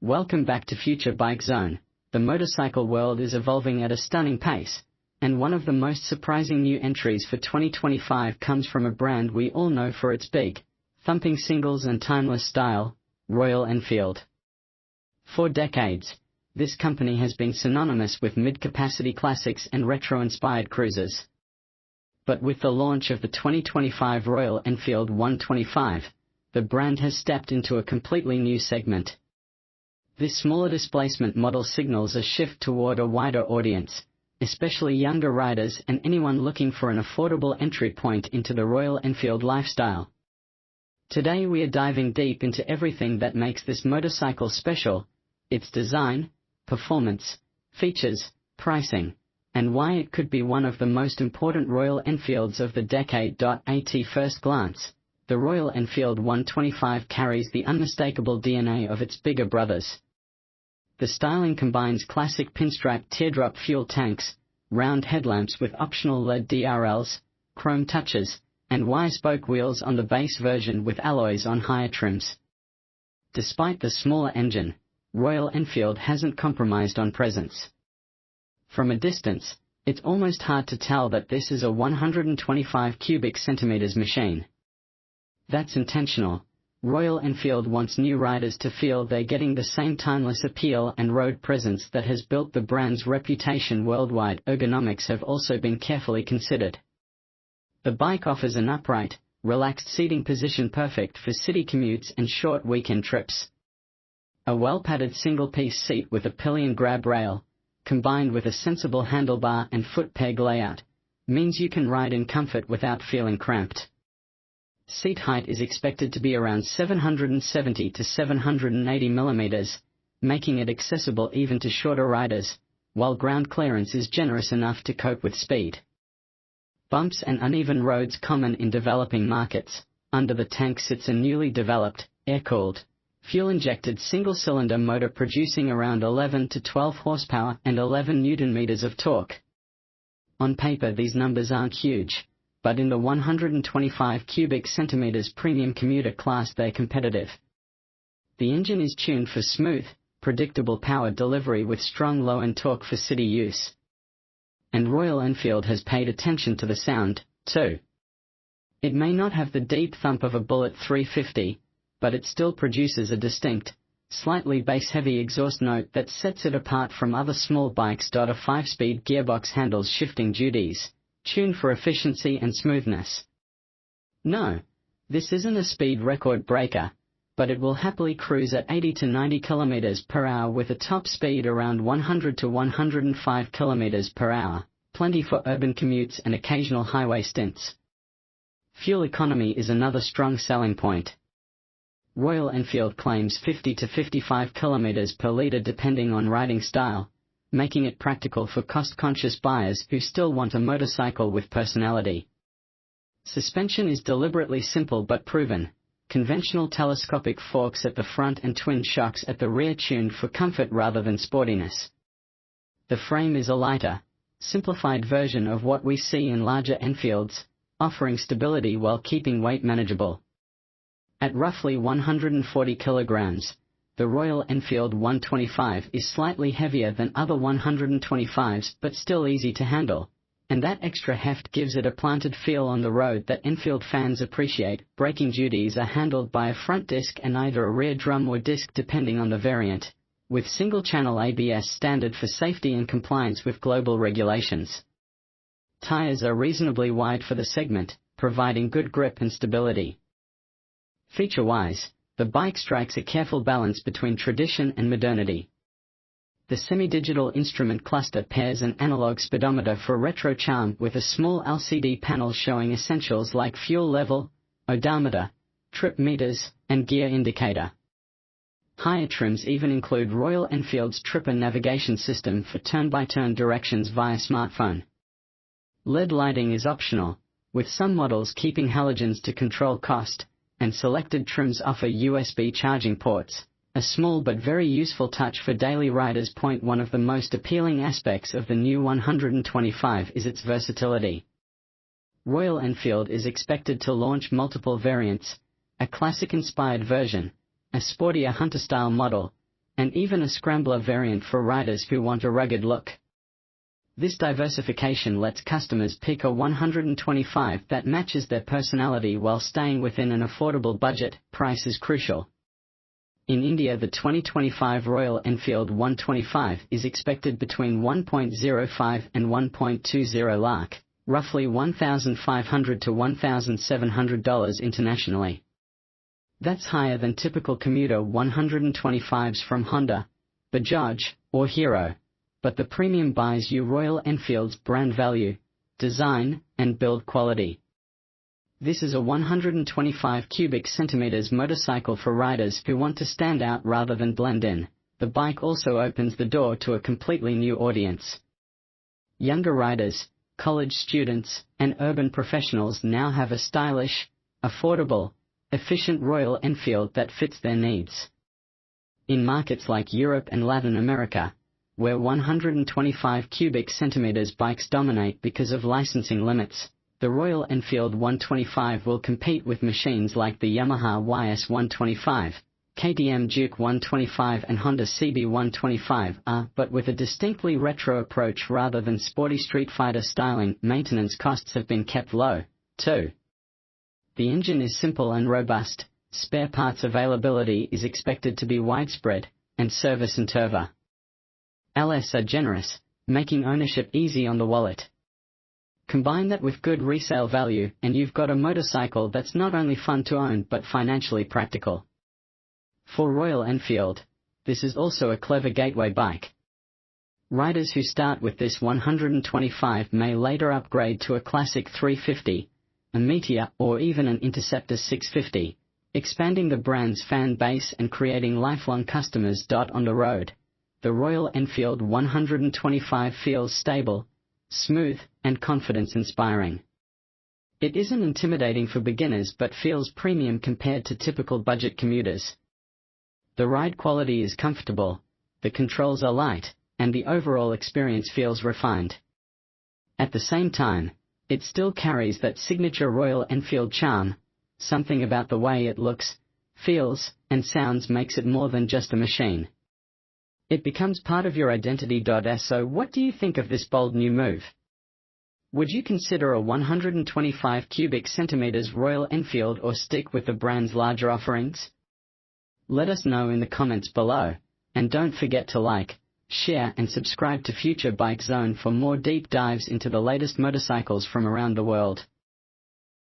Welcome back to Future Bike Zone. The motorcycle world is evolving at a stunning pace, and one of the most surprising new entries for 2025 comes from a brand we all know for its big, thumping singles and timeless style, Royal Enfield. For decades, this company has been synonymous with mid-capacity classics and retro-inspired cruisers. But with the launch of the 2025 Royal Enfield 125, the brand has stepped into a completely new segment. This smaller displacement model signals a shift toward a wider audience, especially younger riders and anyone looking for an affordable entry point into the Royal Enfield lifestyle. Today we are diving deep into everything that makes this motorcycle special: its design, performance, features, pricing, and why it could be one of the most important Royal Enfields of the decade. At first glance, the Royal Enfield 125 carries the unmistakable DNA of its bigger brothers. The styling combines classic pinstripe teardrop fuel tanks, round headlamps with optional LED DRLs, chrome touches, and wire-spoke wheels on the base version with alloys on higher trims. Despite the smaller engine, Royal Enfield hasn't compromised on presence. From a distance, it's almost hard to tell that this is a 125 cubic centimeters machine. That's intentional. Royal Enfield wants new riders to feel they're getting the same timeless appeal and road presence that has built the brand's reputation worldwide. Ergonomics have also been carefully considered. The bike offers an upright, relaxed seating position perfect for city commutes and short weekend trips. A well-padded single-piece seat with a pillion grab rail, combined with a sensible handlebar and foot peg layout, means you can ride in comfort without feeling cramped. Seat height is expected to be around 770 to 780 millimeters, making it accessible even to shorter riders, while ground clearance is generous enough to cope with speed. Bumps and uneven roads common in developing markets. Under the tank sits a newly developed, air-cooled, fuel-injected single-cylinder motor producing around 11 to 12 horsepower and 11 newton-meters of torque. On paper these numbers aren't huge, but in the 125 cubic centimeters premium commuter class they're competitive. The engine is tuned for smooth, predictable power delivery with strong low-end torque for city use. And Royal Enfield has paid attention to the sound, too. It may not have the deep thump of a Bullet 350, but it still produces a distinct, slightly bass-heavy exhaust note that sets it apart from other small bikes. A 5-speed gearbox handles shifting duties, tuned for efficiency and smoothness. No, this isn't a speed record breaker, but it will happily cruise at 80 to 90 km per hour with a top speed around 100 to 105 km per hour, plenty for urban commutes and occasional highway stints. Fuel economy is another strong selling point. Royal Enfield claims 50 to 55 km per litre depending on riding style, making it practical for cost-conscious buyers who still want a motorcycle with personality. Suspension is deliberately simple but proven: conventional telescopic forks at the front and twin shocks at the rear, tuned for comfort rather than sportiness. The frame is a lighter, simplified version of what we see in larger Enfields, offering stability while keeping weight manageable. At roughly 140 kilograms, the Royal Enfield 125 is slightly heavier than other 125s but still easy to handle, and that extra heft gives it a planted feel on the road that Enfield fans appreciate. Braking duties are handled by a front disc and either a rear drum or disc depending on the variant, with single-channel ABS standard for safety and compliance with global regulations. Tires are reasonably wide for the segment, providing good grip and stability. Feature-wise, the bike strikes a careful balance between tradition and modernity. The semi-digital instrument cluster pairs an analog speedometer for retro charm with a small LCD panel showing essentials like fuel level, odometer, trip meters, and gear indicator. Higher trims even include Royal Enfield's Tripper navigation system for turn-by-turn directions via smartphone. LED lighting is optional, with some models keeping halogens to control cost, and selected trims offer USB charging ports, a small but very useful touch for daily riders. One of the most appealing aspects of the new 125 is its versatility. Royal Enfield is expected to launch multiple variants: a classic-inspired version, a sportier hunter-style model, and even a scrambler variant for riders who want a rugged look. This diversification lets customers pick a 125 that matches their personality while staying within an affordable budget. Price is crucial. In India, the 2025 Royal Enfield 125 is expected between 1.05 and 1.20 lakh, roughly $1,500 to $1,700 internationally. That's higher than typical commuter 125s from Honda, Bajaj, or Hero, but the premium buys you Royal Enfield's brand value, design, and build quality. This is a 125 cubic centimeters motorcycle for riders who want to stand out rather than blend in. The bike also opens the door to a completely new audience. Younger riders, college students, and urban professionals now have a stylish, affordable, efficient Royal Enfield that fits their needs. In markets like Europe and Latin America, where 125 cubic centimeters bikes dominate because of licensing limits, the Royal Enfield 125 will compete with machines like the Yamaha YS 125, KTM Duke 125 and Honda CB 125, but with a distinctly retro approach rather than sporty street fighter styling. Maintenance costs have been kept low, too. The engine is simple and robust, spare parts availability is expected to be widespread, and service interval LS are generous, making ownership easy on the wallet. Combine that with good resale value, and you've got a motorcycle that's not only fun to own but financially practical. For Royal Enfield, this is also a clever gateway bike. Riders who start with this 125 may later upgrade to a classic 350, a Meteor, or even an Interceptor 650, expanding the brand's fan base and creating lifelong customers. On the road, the Royal Enfield 125 feels stable, smooth, and confidence-inspiring. It isn't intimidating for beginners but feels premium compared to typical budget commuters. The ride quality is comfortable, the controls are light, and the overall experience feels refined. At the same time, it still carries that signature Royal Enfield charm. Something about the way it looks, feels, and sounds makes it more than just a machine. It becomes part of your identity. So what do you think of this bold new move? Would you consider a 125 cubic centimeters Royal Enfield or stick with the brand's larger offerings? Let us know in the comments below, and don't forget to like, share and subscribe to Future Bike Zone for more deep dives into the latest motorcycles from around the world.